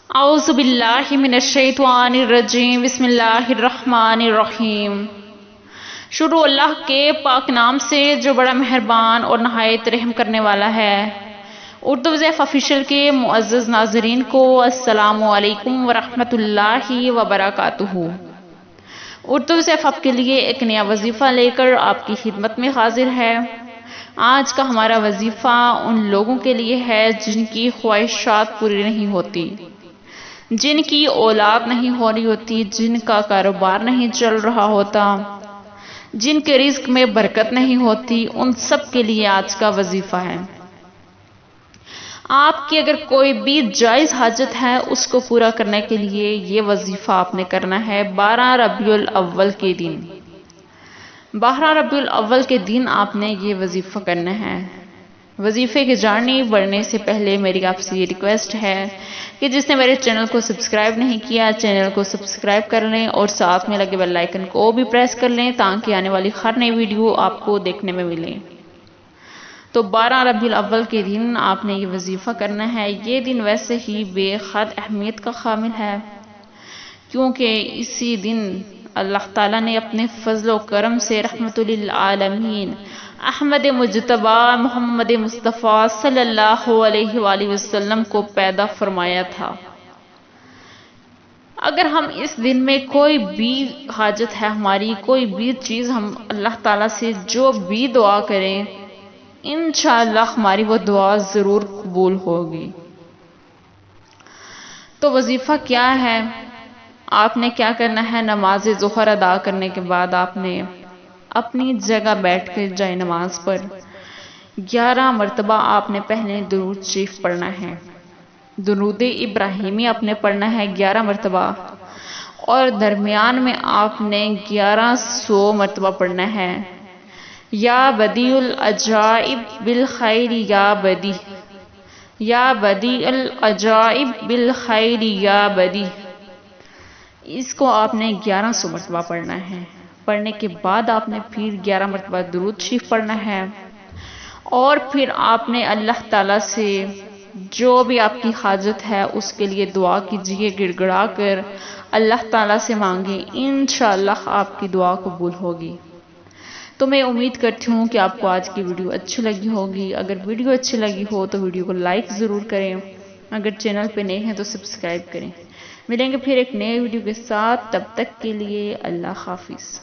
اعوذ باللہ من الشیطان الرجیم، بسم اللہ الرحمن الرحیم۔ شروع اللہ کے پاک نام سے جو بڑا مہربان اور نہایت رحم کرنے والا ہے۔ اردو وظیفہ آفیشیل کے معزز ناظرین کو السلام علیکم ورحمۃ اللہ وبرکاتہ۔ اردو وظیفہ آپ کے لیے ایک نیا وظیفہ لے کر آپ کی خدمت میں حاضر ہے۔ آج کا ہمارا وظیفہ ان لوگوں کے لیے ہے جن کی خواہشات پوری نہیں ہوتی، جن کی اولاد نہیں ہو رہی ہوتی، جن کا کاروبار نہیں چل رہا ہوتا، جن کے رزق میں برکت نہیں ہوتی، ان سب کے لیے آج کا وظیفہ ہے۔ آپ کی اگر کوئی بھی جائز حاجت ہے اس کو پورا کرنے کے لیے یہ وظیفہ آپ نے کرنا ہے 12 ربیع الاول کے دن۔ 12 ربیع الاول کے دن آپ نے یہ وظیفہ کرنا ہے۔ وظیفے کی جانب بڑھنے سے پہلے میری آپ سے یہ ریکویسٹ ہے کہ جس نے میرے چینل کو سبسکرائب نہیں کیا چینل کو سبسکرائب کر لیں اور ساتھ میں لگے بیل آئیکن کو بھی پریس کر لیں تاکہ آنے والی ہر نئی ویڈیو آپ کو دیکھنے میں ملے۔ تو 12 ربیع الاول کے دن آپ نے یہ وظیفہ کرنا ہے۔ یہ دن ویسے ہی بے حد اہمیت کا حامل ہے کیونکہ اسی دن اللہ تعالیٰ نے اپنے فضل و کرم سے رحمت للعالمین احمد مجتبی محمد مصطفیٰ صلی اللہ علیہ وآلہ وسلم کو پیدا فرمایا تھا۔ اگر ہم اس دن میں کوئی بھی حاجت ہے ہماری، کوئی بھی چیز ہم اللہ تعالیٰ سے جو بھی دعا کریں، انشاءاللہ ہماری وہ دعا ضرور قبول ہوگی۔ تو وظیفہ کیا ہے؟ آپ نے کیا کرنا ہے؟ نماز ظہر ادا کرنے کے بعد آپ نے اپنی جگہ بیٹھ کر جائے نماز پر 11 مرتبہ آپ نے پہلے درود شریف پڑھنا ہے۔ درود ابراہیمی آپ نے پڑھنا ہے 11 مرتبہ اور درمیان میں آپ نے 1100 مرتبہ پڑھنا ہے۔ یا بدیع العجائب بالخیر یا بدیع، یا بدیع العجائب بالخیر یا بدیع، اس کو آپ نے 1100 مرتبہ پڑھنا ہے۔ پڑھنے کے بعد آپ نے پھر 11 مرتبہ درود شریف پڑھنا ہے اور پھر آپ نے اللہ تعالیٰ سے جو بھی آپ کی حاجت ہے اس کے لیے دعا کیجیے، گڑ گڑا کر اللہ تعالیٰ سے مانگیں، انشاءاللہ آپ کی دعا قبول ہوگی۔ تو میں امید کرتی ہوں کہ آپ کو آج کی ویڈیو اچھی لگی ہوگی۔ اگر ویڈیو اچھی لگی ہو تو ویڈیو کو لائک ضرور کریں، اگر چینل پہ نئے ہیں تو سبسکرائب کریں۔ ملیں گے پھر ایک نئے ویڈیو کے ساتھ، تب تک کے لیے اللہ حافظ۔